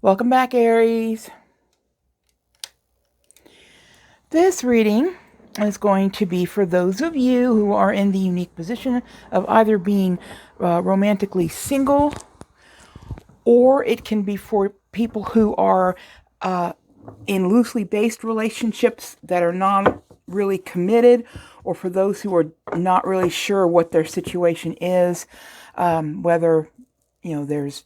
Welcome back, Aries. This reading is going to be for those of you who are in the unique position of either being romantically single, or it can be for people who are in loosely based relationships that are not really committed, or for those who are not really sure what their situation is, whether there's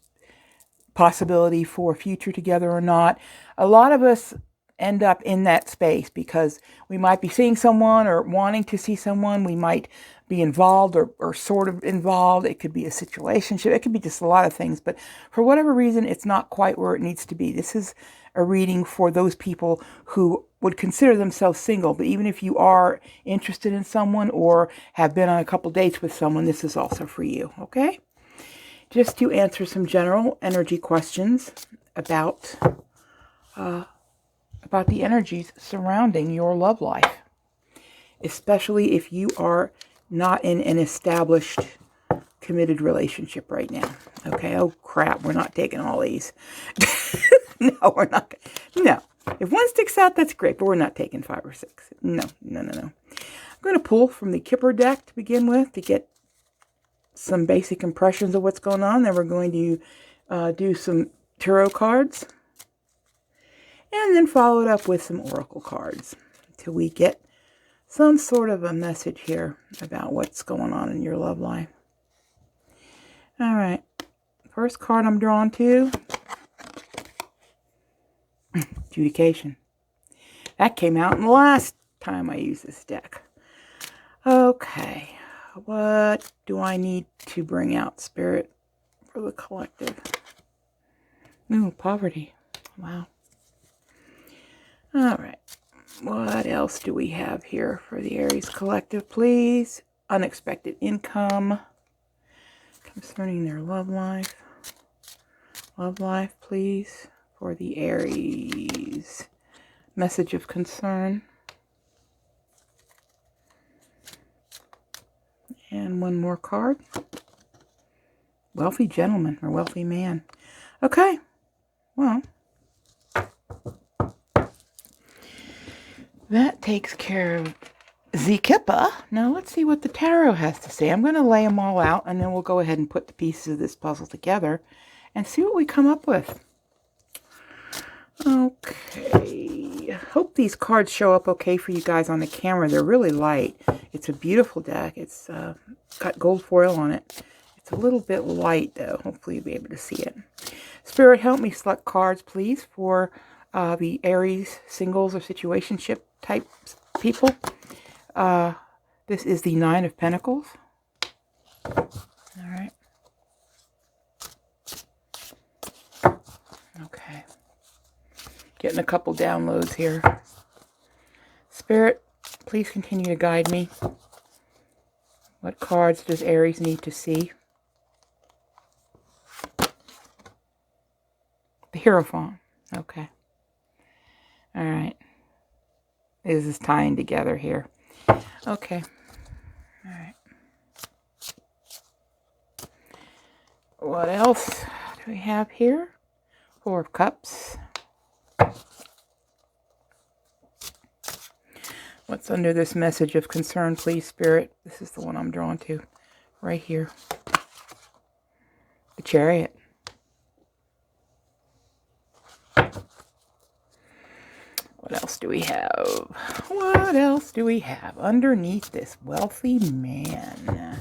possibility for a future together or not. A lot of us end up in that space because we might be seeing someone or wanting to see someone. We might be involved or sort of involved. It could be a situationship. It could be just a lot of things. But for whatever reason, it's not quite where it needs to be. This is a reading for those people who would consider themselves single. But even if you are interested in someone or have been on a couple dates with someone, this is also for you. Okay? Just to answer some general energy questions about the energies surrounding your love life, especially if you are not in an established, committed relationship right now. Okay, oh crap, we're not taking all these. No, we're not. No, if one sticks out, that's great, but we're not taking 5 or 6. No. I'm going to pull from the Kipper deck to begin with to get some basic impressions of what's going on. Then we're going to do some tarot cards, and then follow it up with some oracle cards until we get some sort of a message here about what's going on in your love life. All right, first card I'm drawn to, adjudication. That came out in the last time I used this deck. Okay. What do I need to bring out, Spirit, for the collective? Ooh, poverty. Wow. All right. What else do we have here for the Aries collective, please? Unexpected income concerning their love life. Love life, please, for the Aries. Message of concern. And one more card. Wealthy gentleman or wealthy man. Okay. Well, that takes care of the Kipper. Now let's see what the tarot has to say. I'm going to lay them all out, and then we'll go ahead and put the pieces of this puzzle together and see what we come up with. Okay. Hope these cards show up okay for you guys on the camera. They're really light. It's a beautiful deck. It's got gold foil on it. It's a little bit light, though. Hopefully you'll be able to see it. Spirit, help me select cards, please, for the Aries singles or situationship type people. This is the 9 of Pentacles. All right. Okay. Getting a couple downloads here. Spirit, please continue to guide me. What cards does Aries need to see? The Hierophant. Okay. All right. This is tying together here. Okay. All right. What else do we have here? 4 of Cups. What's under this message of concern, please, Spirit? This is the one I'm drawn to. Right here. The Chariot. What else do we have? What else do we have underneath this wealthy man?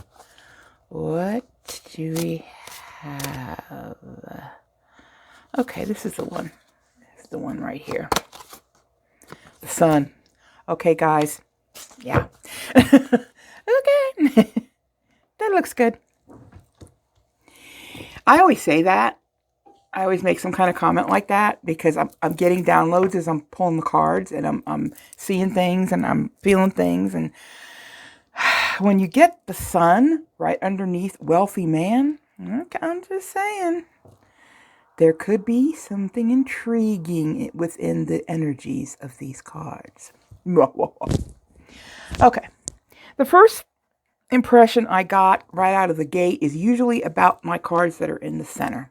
What do we have? Okay, this is the one. This is the one right here. The Sun. Okay, guys. Yeah. Okay. That looks good. I always say that. I always make some kind of comment like that because I'm getting downloads as I'm pulling the cards, and I'm seeing things and I'm feeling things. And when you get the Sun right underneath wealthy man, okay, I'm just saying, there could be something intriguing within the energies of these cards. Okay. The first impression I got right out of the gate is usually about my cards that are in the center.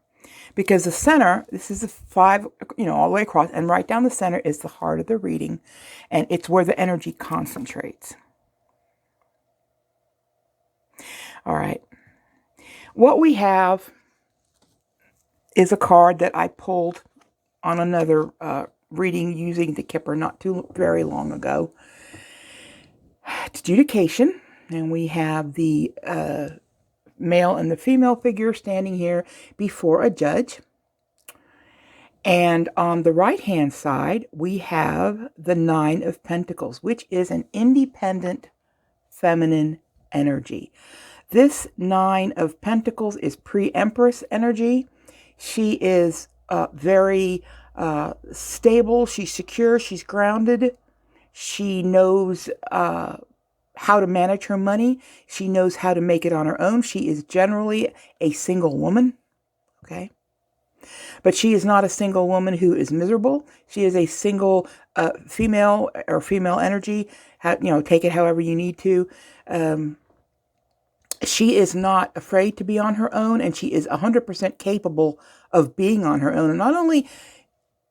Because the center, this is a 5, all the way across, and right down the center is the heart of the reading, and it's where the energy concentrates. All right. What we have is a card that I pulled on another reading using the Kipper not too very long ago. It's adjudication, and we have the male and the female figure standing here before a judge. And on the right-hand side, we have the 9 of Pentacles, which is an independent feminine energy. This 9 of Pentacles is pre-Empress energy. She is very stable. She's secure. She's grounded. She knows how to manage her money. She knows how to make it on her own. She is generally a single woman. Okay. But she is not a single woman who is miserable. She is a single female or female energy. Take it however you need to. She is not afraid to be on her own, and she is 100% capable of being on her own. And not only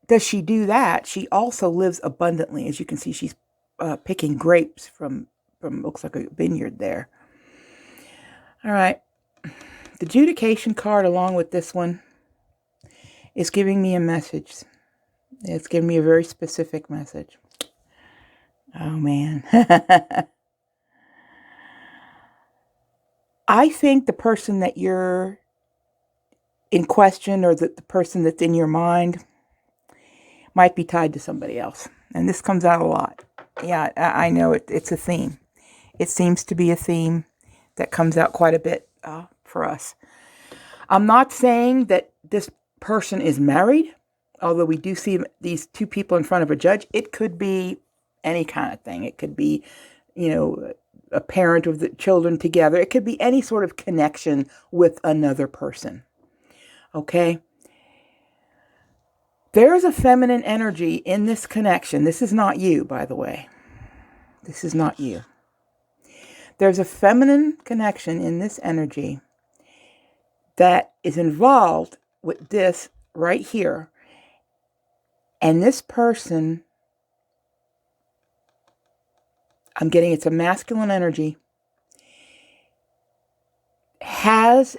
does she do that, she also lives abundantly. As you can see, she's picking grapes from looks like a vineyard there. All right. The adjudication card, along with this one, is giving me a message. It's giving me a very specific message. Oh, man. I think the person that you're in question, or the person that's in your mind, might be tied to somebody else. And this comes out a lot. Yeah, I know it's a theme. It seems to be a theme that comes out quite a bit for us. I'm not saying that this person is married, although we do see these 2 people in front of a judge. It could be any kind of thing. It could be, a parent with the children together. It could be any sort of connection with another person. Okay? There's a feminine energy in this connection. This is not you, by the way. This is not you. There's a feminine connection in this energy that is involved with this right here. And this person, I'm getting it's a masculine energy, has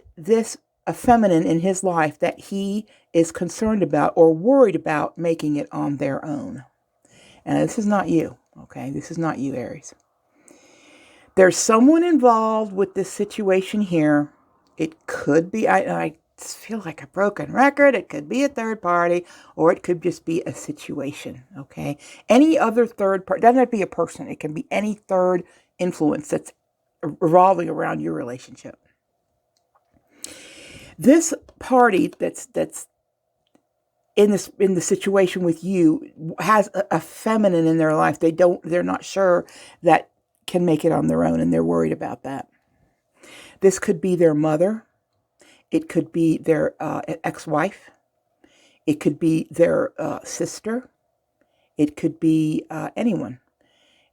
a feminine in his life that he is concerned about or worried about making it on their own. And this is not you, okay? This is not you, Aries. There's someone involved with this situation here. It could be, I feel like a broken record. It could be a third party, or it could just be a situation, okay? Any other third party, doesn't have to be a person. It can be any third influence that's revolving around your relationship. This party that's in the situation with you has a feminine in their life. They're not sure that can make it on their own, and they're worried about that. This could be their mother. It could be their ex-wife. It could be their sister. It could be anyone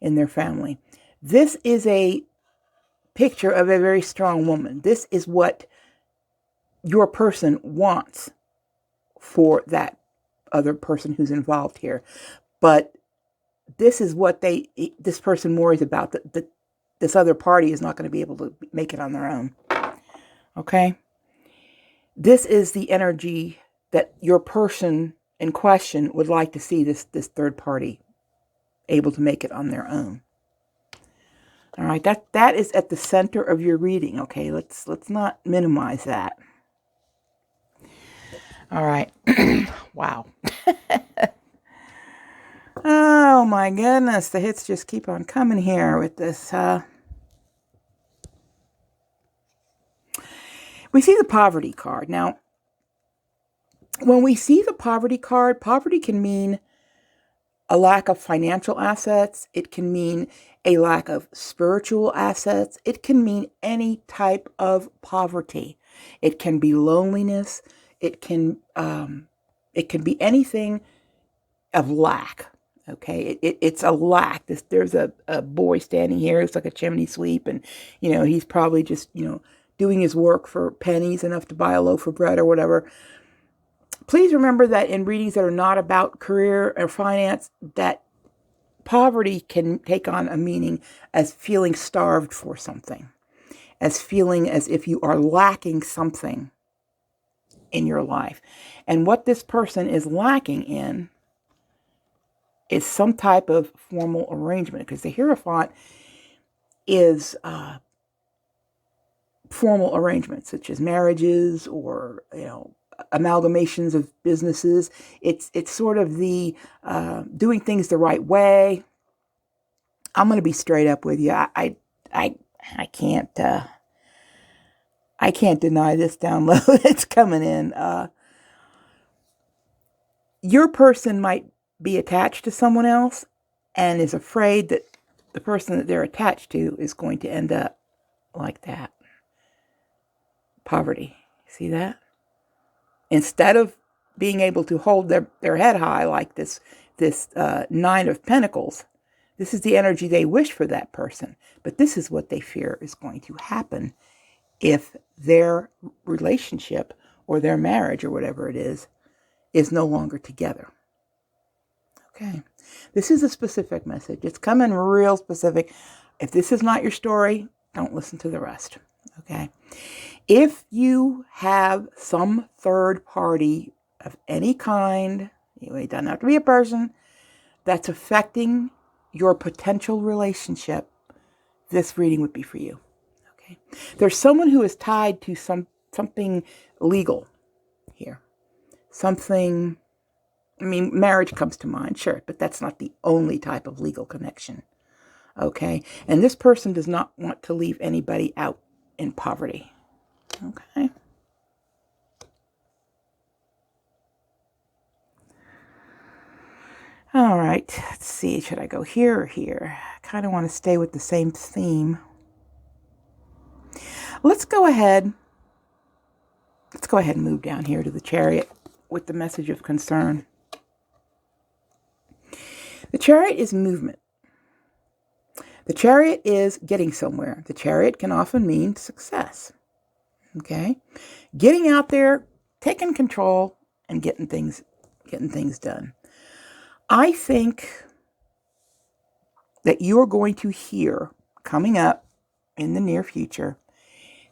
in their family. This is a picture of a very strong woman. This is what your person wants for that other person who's involved here. But this is what this person worries about, that this other party is not going to be able to make it on their own. Okay? This is the energy that your person in question would like to see this third party able to make it on their own. All right, that is at the center of your reading. Okay, let's not minimize that. All right. Wow. Oh my goodness, the hits just keep on coming here with this. We see the poverty card. Now, when we see the poverty card, poverty can mean a lack of financial assets. It can mean a lack of spiritual assets. It can mean any type of poverty. It can be loneliness. It can be anything of lack. Okay, it's a lack. There's a boy standing here who's like a chimney sweep, and he's probably just doing his work for pennies, enough to buy a loaf of bread or whatever. Please remember that in readings that are not about career or finance, that poverty can take on a meaning as feeling starved for something, as feeling as if you are lacking something in your life. And what this person is lacking in is some type of formal arrangement, because the Hierophant is formal arrangements, such as marriages or, amalgamations of businesses. It's sort of the doing things the right way. I'm going to be straight up with you. I can't deny this download. It's coming in. Your person might be attached to someone else and is afraid that the person that they're attached to is going to end up like that. Poverty. See that? Instead of being able to hold their head high like this Nine of Pentacles, this is the energy they wish for that person. But this is what they fear is going to happen if their relationship or their marriage or whatever it is no longer together. Okay. This is a specific message. It's coming real specific. If this is not your story, don't listen to the rest. Okay. If you have some third party of any kind, it doesn't have to be a person, that's affecting your potential relationship, this reading would be for you. Okay. There's someone who is tied to something legal here. Something, marriage comes to mind, sure, but that's not the only type of legal connection. Okay. And this person does not want to leave anybody out in poverty. Okay. All right. Let's see. Should I go here or here? I kind of want to stay with the same theme. Let's go ahead and move down here to the Chariot with the message of concern. The Chariot is movement. The Chariot is getting somewhere. The Chariot can often mean success. Okay? Getting out there, taking control, and getting things done. I think that you are going to hear coming up in the near future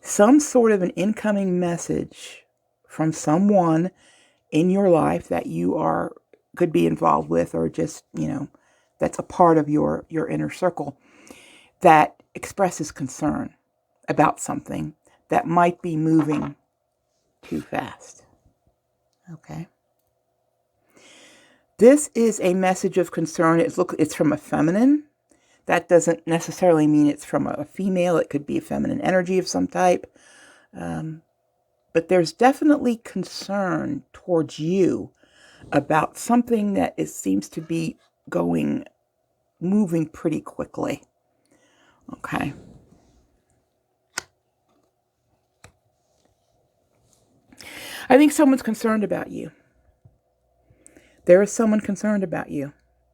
some sort of an incoming message from someone in your life that you could be involved with, or just, that's a part of your inner circle, that expresses concern about something that might be moving too fast. Okay. This is a message of concern. It's from a feminine. That doesn't necessarily mean it's from a female. It could be a feminine energy of some type. But there's definitely concern towards you about something that seems to be moving pretty quickly. Okay. I think someone's concerned about you. There is someone concerned about you,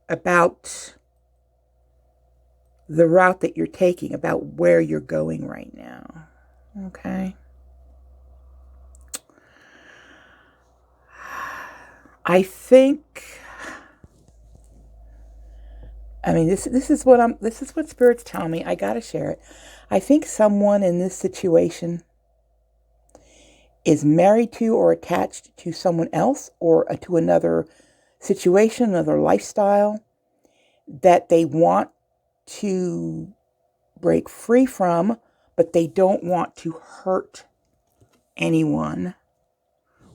about the route that you're taking, about where you're going right now. Okay. I think, this is what Spirit's telling me. I gotta share it. I think someone in this situation is married to or attached to someone else, or to another situation, another lifestyle that they want to break free from, but they don't want to hurt anyone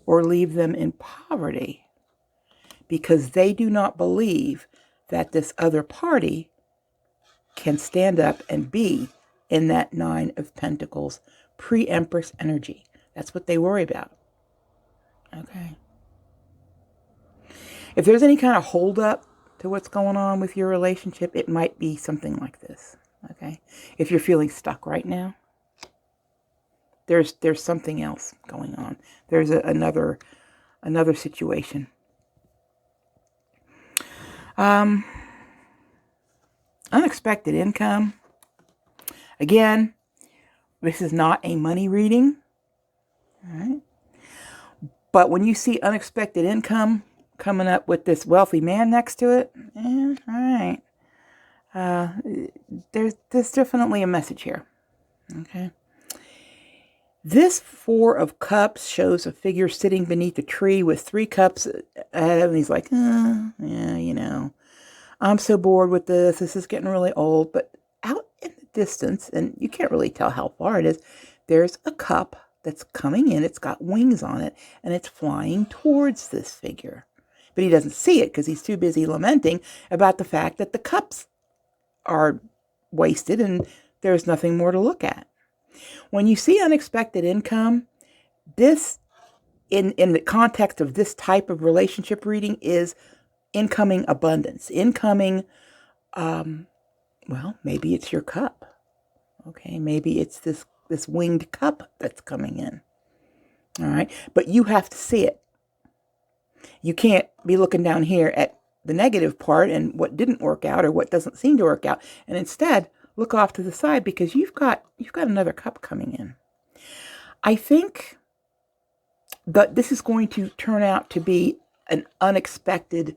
or leave them in poverty, because they do not believe that this other party can stand up and be in that Nine of Pentacles pre-Empress energy. That's what they worry about. Okay. If there's any kind of hold up to what's going on with your relationship, it might be something like this. Okay. If you're feeling stuck right now, there's something else going on. There's another situation. Unexpected income. Again, this is not a money reading. All right. But when you see unexpected income coming up with this wealthy man next to it, all right. There's definitely a message here. Okay. This Four of Cups shows a figure sitting beneath a tree with 3 cups ahead of him. He's like, yeah, I'm so bored with this. This is getting really old. But out in the distance, and you can't really tell how far it is, there's a cup that's coming in. It's got wings on it, and it's flying towards this figure. But he doesn't see it because he's too busy lamenting about the fact that the cups are wasted and there's nothing more to look at. When you see unexpected income, this, in the context of this type of relationship reading, is incoming abundance. Incoming, well, maybe it's your cup. Okay, maybe it's this winged cup that's coming in. All right, but you have to see it. You can't be looking down here at the negative part and what didn't work out or what doesn't seem to work out, and instead look off to the side because you've got another cup coming in. I think that this is going to turn out to be an unexpected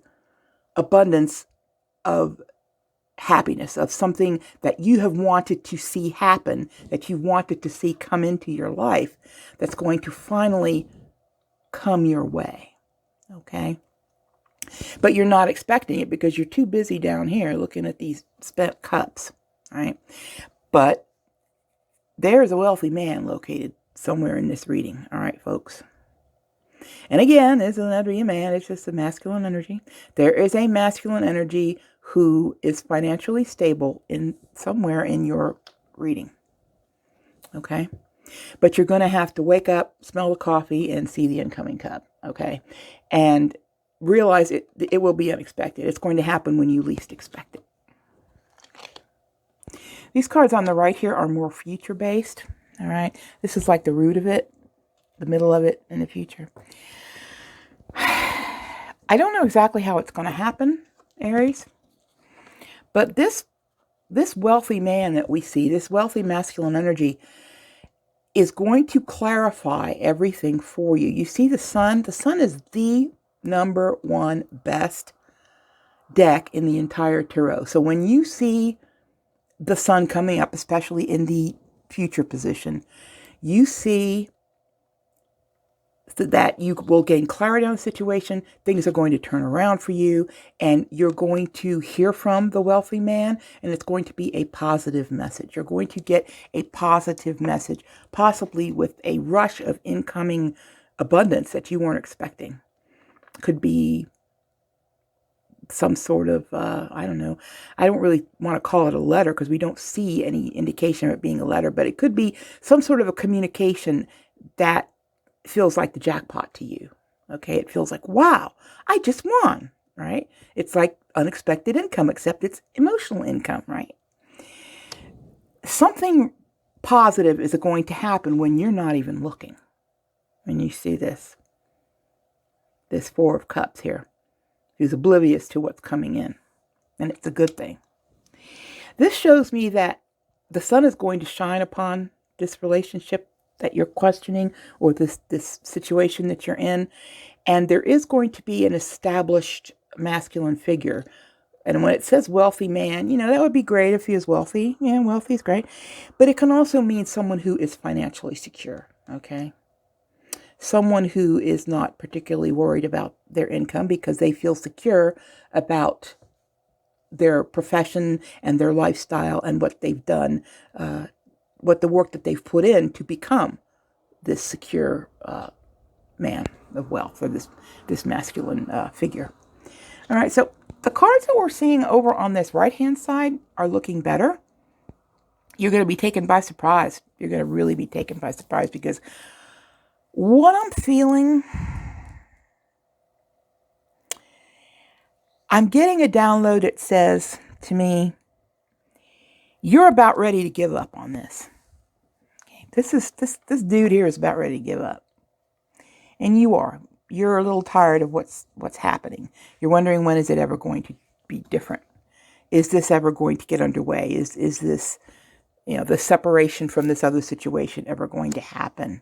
abundance of happiness, of something that you have wanted to see happen, that you wanted to see come into your life, that's going to finally come your way. Okay? But you're not expecting it because you're too busy down here looking at these spent cups, right? But there's a wealthy man located somewhere in this reading, all right, folks? And again, this isn't a man, it's just a masculine energy. There is a masculine energy who is financially stable in somewhere in your reading, okay? But you're going to have to wake up, smell the coffee, and see the incoming cup, okay? And realize it will be unexpected. It's going to happen when you least expect it. These cards on the right here are more future-based, all right? This is like the root of it, the middle of it, and the future. I don't know exactly how it's going to happen, Aries, but this wealthy man that we see, this wealthy masculine energy, is going to clarify everything for you. You see the sun? The sun is the number one best deck in the entire tarot. So when you see the sun coming up, especially in the future position, you see that you will gain clarity on the situation. Things are going to turn around for you, and you're going to hear from the wealthy man, and it's going to be a positive message. You're going to get a positive message, possibly with a rush of incoming abundance that you weren't expecting. Could be some sort of, I don't know. I don't really want to call it a letter because we don't see any indication of it being a letter, but it could be some sort of a communication that feels like the jackpot to you. Okay, it feels like, wow, I just won, right? It's like unexpected income, except it's emotional income, right? Something positive is going to happen when you're not even looking. When you see this Four of Cups here, who's oblivious to what's coming in, and it's a good thing. This shows me that the sun is going to shine upon this relationship that you're questioning, or this situation that you're in, and there is going to be an established masculine figure. And when it says wealthy man, that would be great if he is wealthy. Yeah, wealthy is great. But it can also mean someone who is financially secure, okay? Someone who is not particularly worried about their income because they feel secure about their profession and their lifestyle and what they've done, what the work that they've put in to become this secure man of wealth, or this masculine figure. All right, so the cards that we're seeing over on this right-hand side are looking better. You're going to be taken by surprise. You're going to really be taken by surprise because what I'm feeling, I'm getting a download that says to me, you're about ready to give up on this. Okay, this dude here is about ready to give up. And you are. You're a little tired of what's happening. You're wondering, when is it ever going to be different? Is this ever going to get underway? Is this, the separation from this other situation ever going to happen?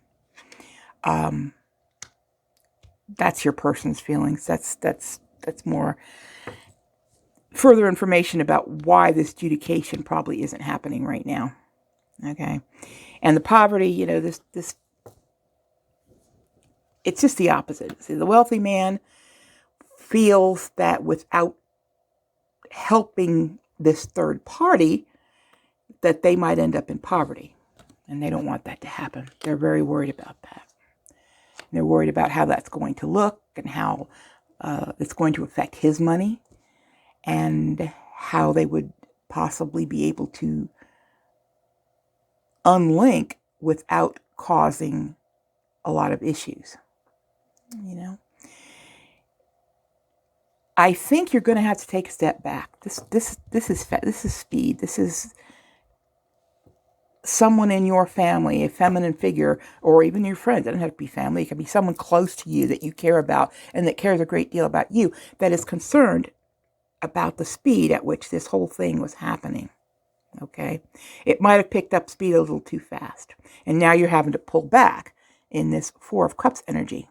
That's your person's feelings. That's more further information about why this adjudication probably isn't happening right now. Okay. And the poverty, this it's just the opposite. See, the wealthy man feels that without helping this third party, that they might end up in poverty. And they don't want that to happen. They're very worried about that. And they're worried about how that's going to look and how it's going to affect his money and how they would possibly be able to unlink without causing a lot of issues. I think you're going to have to take a step back. This is speed. This is someone in your family, a feminine figure, or even your friends. It doesn't have to be family. It can be someone close to you that you care about and that cares a great deal about you, that is concerned about the speed at which this whole thing was happening. Okay? It might have picked up speed a little too fast. And now you're having to pull back in this Four of Cups energy.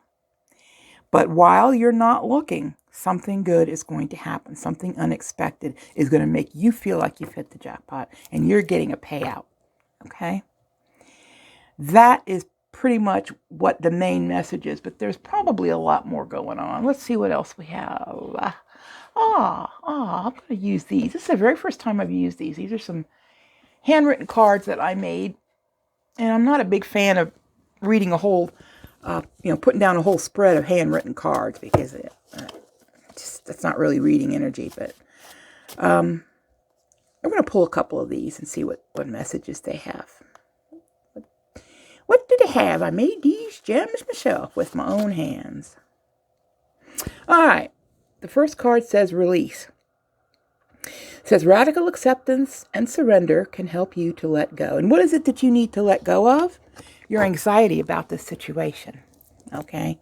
But while you're not looking, something good is going to happen. Something unexpected is going to make you feel like you've hit the jackpot and you're getting a payout. Okay? That is pretty much what the main message is, but there's probably a lot more going on. Let's see what else we have. I'm going to use these. This is the very first time I've used these. These are some handwritten cards that I made, and I'm not a big fan of reading a whole, putting down a whole spread of handwritten cards because that's not really reading energy, but I'm going to pull a couple of these and see what messages they have. What do they have? I made these gems myself with my own hands. All right. The first card says release. It says radical acceptance and surrender can help you to let go. And what is it that you need to let go of? Your anxiety about this situation. Okay?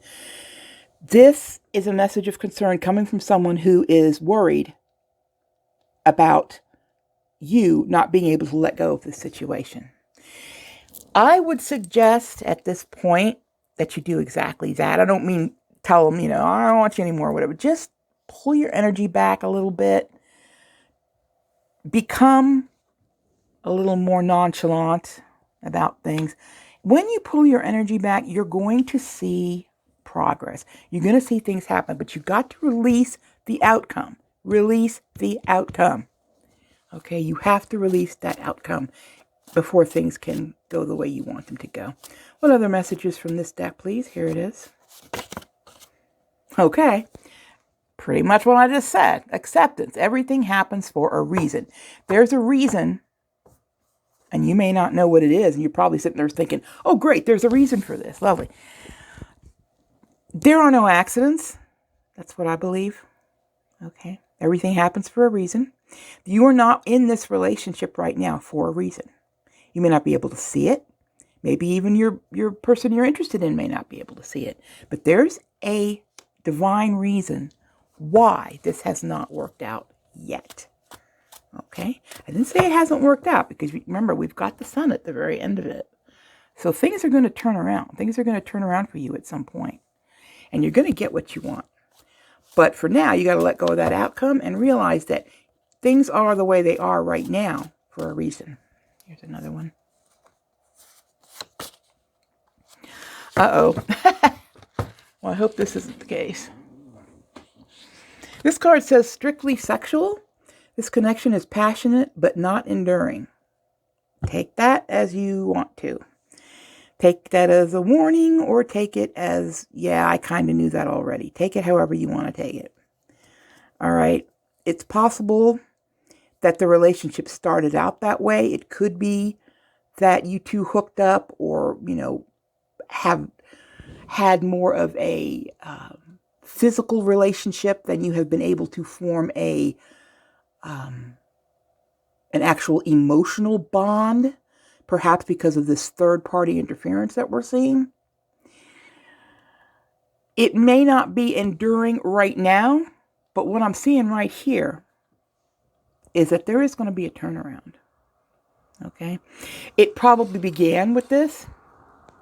This is a message of concern coming from someone who is worried about you not being able to let go of this situation. I would suggest at this point that you do exactly that. I don't mean tell them, I don't want you anymore, whatever. Just pull your energy back a little bit. Become a little more nonchalant about things. When you pull your energy back, you're going to see progress. You're going to see things happen, but you've got to release the outcome. Release the outcome. Okay, you have to release that outcome before things can go the way you want them to go. What other messages from this deck, please? Here it is. Okay. Pretty much what I just said. Acceptance. Everything happens for a reason. There's a reason, and you may not know what it is, and you're probably sitting there thinking, oh, great, there's a reason for this. Lovely. There are no accidents. That's what I believe. Okay. Everything happens for a reason. You are not in this relationship right now for a reason. You may not be able to see it. Maybe even your person you're interested in may not be able to see it. But there's a divine reason why this has not worked out yet. Okay? I didn't say it hasn't worked out because remember, we've got the sun at the very end of it. So things are going to turn around. Things are going to turn around for you at some point. And you're going to get what you want. But for now, you got to let go of that outcome and realize that things are the way they are right now for a reason. Here's another one. Uh-oh. Well, I hope this isn't the case. This card says strictly sexual. This connection is passionate but not enduring. Take that as you want to. Take that as a warning or take it as, yeah, I kind of knew that already. Take it however you want to take it. All right. It's possible that the relationship started out that way. It could be that you two hooked up or, have had more of a physical relationship than you have been able to form an actual emotional bond, perhaps because of this third-party interference that we're seeing. It may not be enduring right now, but what I'm seeing right here is that there is going to be a turnaround. Okay? It probably began with this.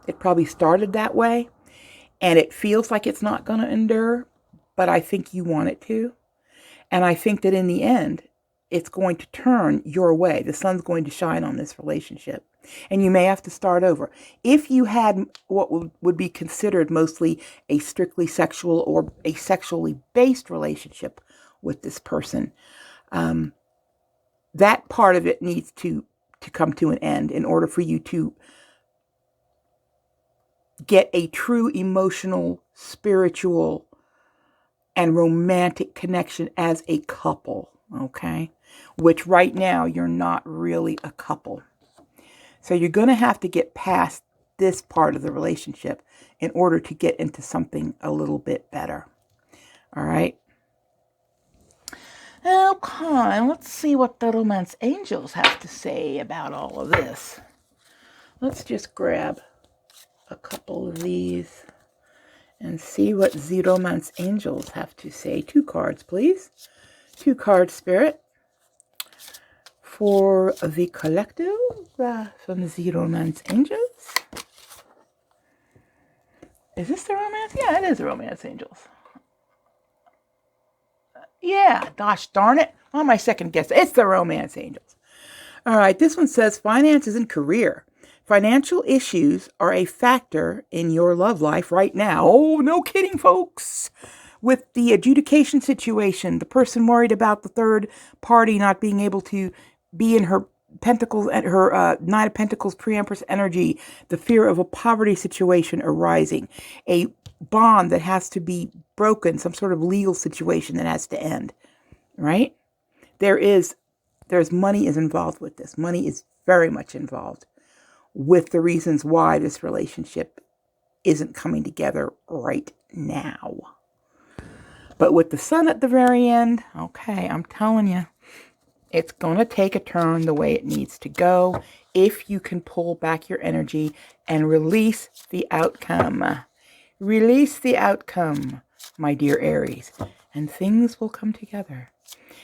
It probably started that way. and it feels like it's not going to endure, but I think you want it to. And I think that in the end, it's going to turn your way. The sun's going to shine on this relationship. And you may have to start over. If you had what would be considered mostly a strictly sexual or a sexually based relationship with this person, that part of it needs to come to an end in order for you to get a true emotional, spiritual, and romantic connection as a couple, okay? Which right now, you're not really a couple. So you're going to have to get past this part of the relationship in order to get into something a little bit better. All right? Okay, let's see what the romance angels have to say about all of this. Let's just grab a couple of these and see what the romance angels have to say. 2 cards, please. 2 cards, Spirit. For the collective from the romance angels. Is this the romance? Yeah, it is the romance angels. Yeah, gosh darn it. On my second guess, it's the romance angels. All right, this one says finances and career. Financial issues are a factor in your love life right now. Oh, no kidding, folks. With the adjudication situation, the person worried about the third party not being able to be in her Pentacles and her Nine of Pentacles pre-Empress energy, the fear of a poverty situation arising, a bond that has to be broken, some sort of legal situation that has to end, right? There's money is involved with this. Money is very much involved with the reasons why this relationship isn't coming together right now. But with the sun at the very end, okay, I'm telling you, it's going to take a turn the way it needs to go if you can pull back your energy and release the outcome. Release the outcome, my dear Aries, and things will come together.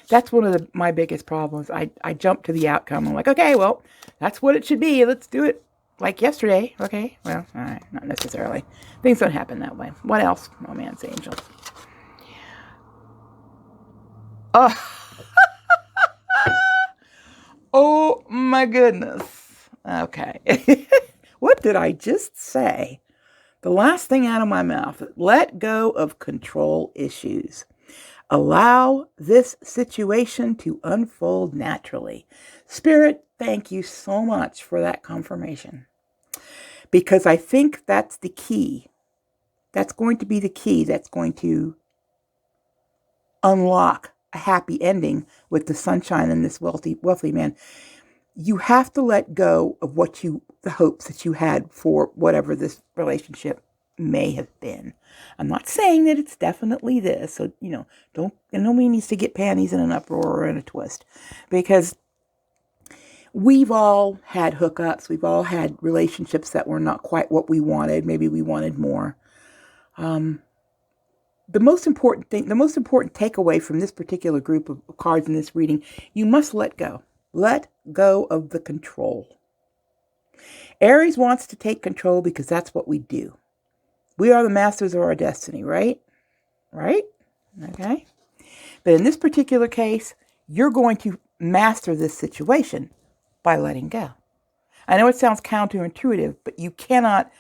That's one of my biggest problems. I jump to the outcome. I'm like, okay, well, that's what it should be. Let's do it like yesterday. Okay, well, all right, not necessarily. Things don't happen that way. What else? Romance angels. Oh. Oh my goodness. Okay. What did I just say? The last thing out of my mouth. Let go of control issues. Allow this situation to unfold naturally. Spirit, thank you so much for that confirmation. Because I think that's the key. That's going to be the key that's going to unlock a happy ending with the sunshine and this wealthy man. You have to let go of the hopes that you had for whatever this relationship may have been. I'm not saying that it's definitely this. So, nobody needs to get panties in an uproar or in a twist, because we've all had hookups. We've all had relationships that were not quite what we wanted. Maybe we wanted more. The most important takeaway from this particular group of cards in this reading, you must let go. Let go of the control. Aries wants to take control because that's what we do. We are the masters of our destiny, right? Right? Okay. But in this particular case, you're going to master this situation by letting go. I know it sounds counterintuitive, but you cannot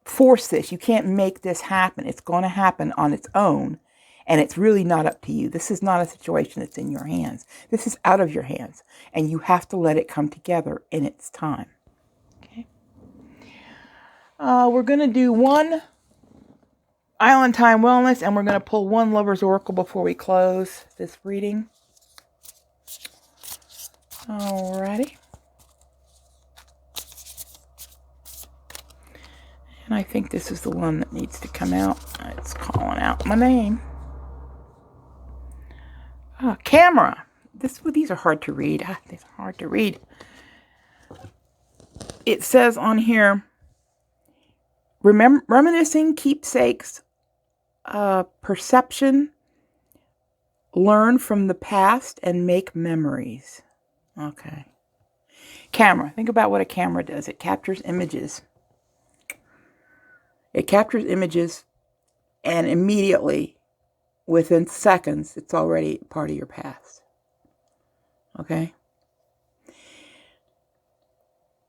force this. You can't make this happen. It's going to happen on its own. And it's really not up to you. This is not a situation that's in your hands. This is out of your hands. And you have to let it come together in its time. Okay. We're going to do one Island Time Wellness, and we're going to pull one Lover's Oracle before we close this reading. Alrighty. And I think this is the one that needs to come out. It's calling out my name. Camera. These are hard to read. These are hard to read. It says on here, reminiscing keepsakes, perception, learn from the past, and make memories. Okay. Camera. Think about what a camera does. It captures images. It captures images, and immediately, within seconds, it's already part of your past. Okay?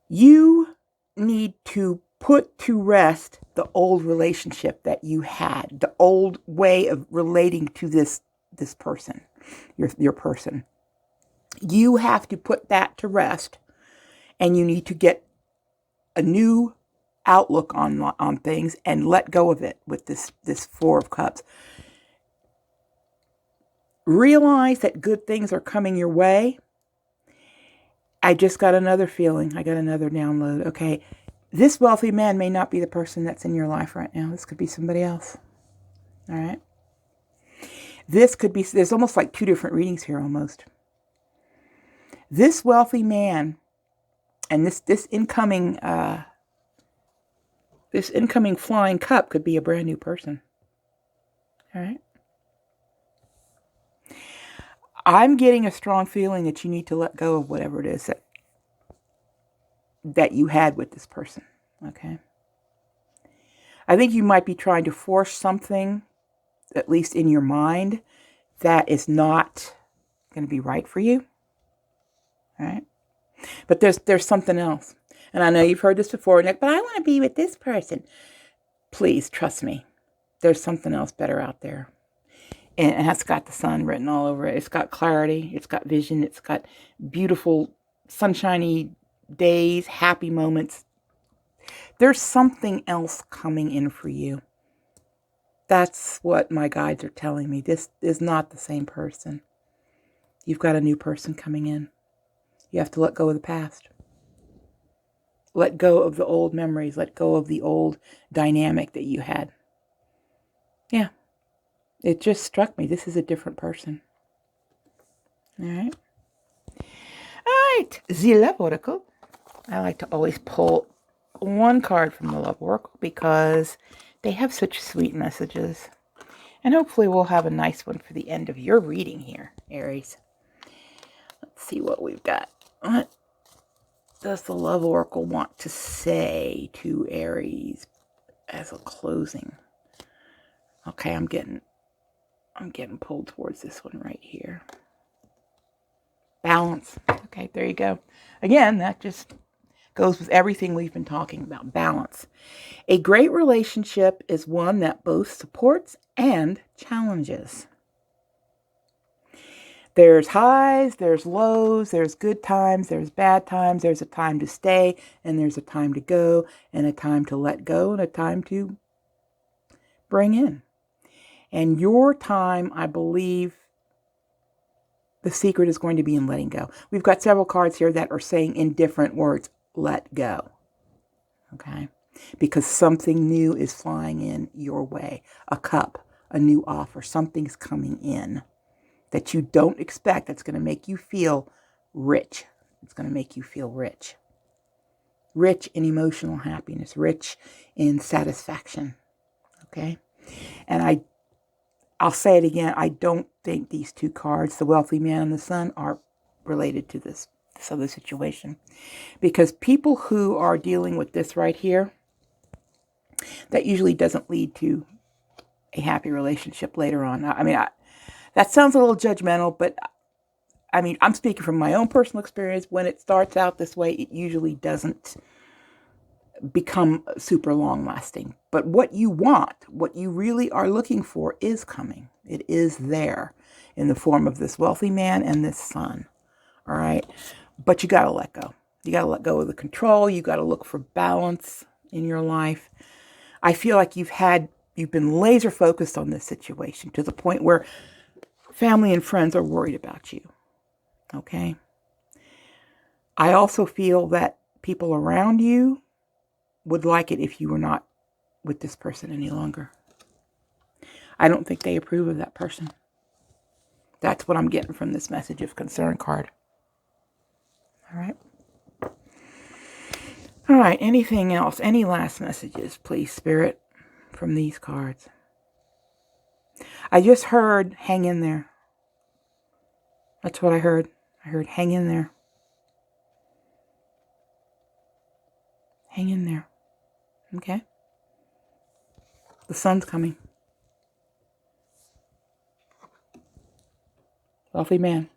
You need to put to rest the old relationship that you had, the old way of relating to this person, your person. You have to put that to rest, and you need to get a new outlook on things and let go of it with this Four of Cups. Realize that good things are coming your way. I just got another feeling. I got another download. Okay. This wealthy man may not be the person that's in your life right now. This could be somebody else. All right. This could be, there's almost like two different readings here almost. This wealthy man and this incoming flying cup could be a brand new person. All right. I'm getting a strong feeling that you need to let go of whatever it is that you had with this person. Okay. I think you might be trying to force something, at least in your mind, that is not going to be right for you. All right. But there's something else. And I know you've heard this before, Nick, but I want to be with this person. Please trust me. There's something else better out there. And it's got the sun written all over it. It's got clarity. It's got vision. It's got beautiful, sunshiny days, happy moments. There's something else coming in for you. That's what my guides are telling me. This is not the same person. You've got a new person coming in. You have to let go of the past. Let go of the old memories. Let go of the old dynamic that you had. Yeah. It just struck me. This is a different person. All right. All right. The Love Oracle. I like to always pull one card from the Love Oracle because they have such sweet messages. And hopefully we'll have a nice one for the end of your reading here, Aries. Let's see what we've got. What does the Love Oracle want to say to Aries as a closing? Okay, I'm getting pulled towards this one right here. Balance. Okay, there you go. Again, that just goes with everything we've been talking about. Balance. A great relationship is one that both supports and challenges. There's highs, there's lows, there's good times, there's bad times, there's a time to stay, and there's a time to go, and a time to let go, and a time to bring in. And your time, I believe, the secret is going to be in letting go. We've got several cards here that are saying in different words, let go. Okay? Because something new is flying in your way. A cup, a new offer, something's coming in that you don't expect, that's going to make you feel rich. It's going to make you feel rich. Rich in emotional happiness, rich in satisfaction. Okay? And I'll say it again, I don't think these two cards, the wealthy man and the sun, are related to this other situation. Because people who are dealing with this right here, that usually doesn't lead to a happy relationship later on. That sounds a little judgmental, but I mean, I'm speaking from my own personal experience. When it starts out this way, it usually doesn't become super long lasting. But what you want, what you really are looking for is coming. It is there in the form of this wealthy man and this sun. All right. But you got to let go. You got to let go of the control. You got to look for balance in your life. I feel like you've been laser focused on this situation to the point where family and friends are worried about you. Okay. I also feel that people around you would like it if you were not with this person any longer. I don't think they approve of that person. That's what I'm getting from this message of concern card. All right. All right. Anything else? Any last messages, please, Spirit, from these cards? I just heard hang in there. That's what I heard. I heard hang in there. Hang in there. Okay? The sun's coming. Wealthy man.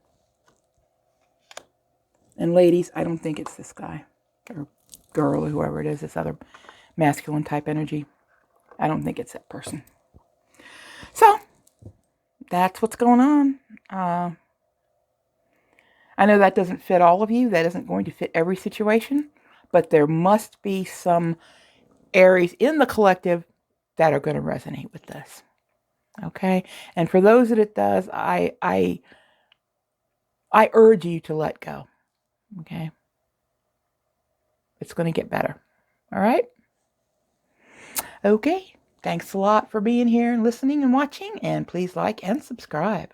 And ladies, I don't think it's this guy or girl or whoever it is, this other masculine type energy. I don't think it's that person. So, that's what's going on. I know that doesn't fit all of you. That isn't going to fit every situation. But there must be some Aries in the collective that are going to resonate with this. Okay? And for those that it does, I urge you to let go. Okay? It's going to get better. All right? Okay. Thanks a lot for being here and listening and watching. And please like and subscribe.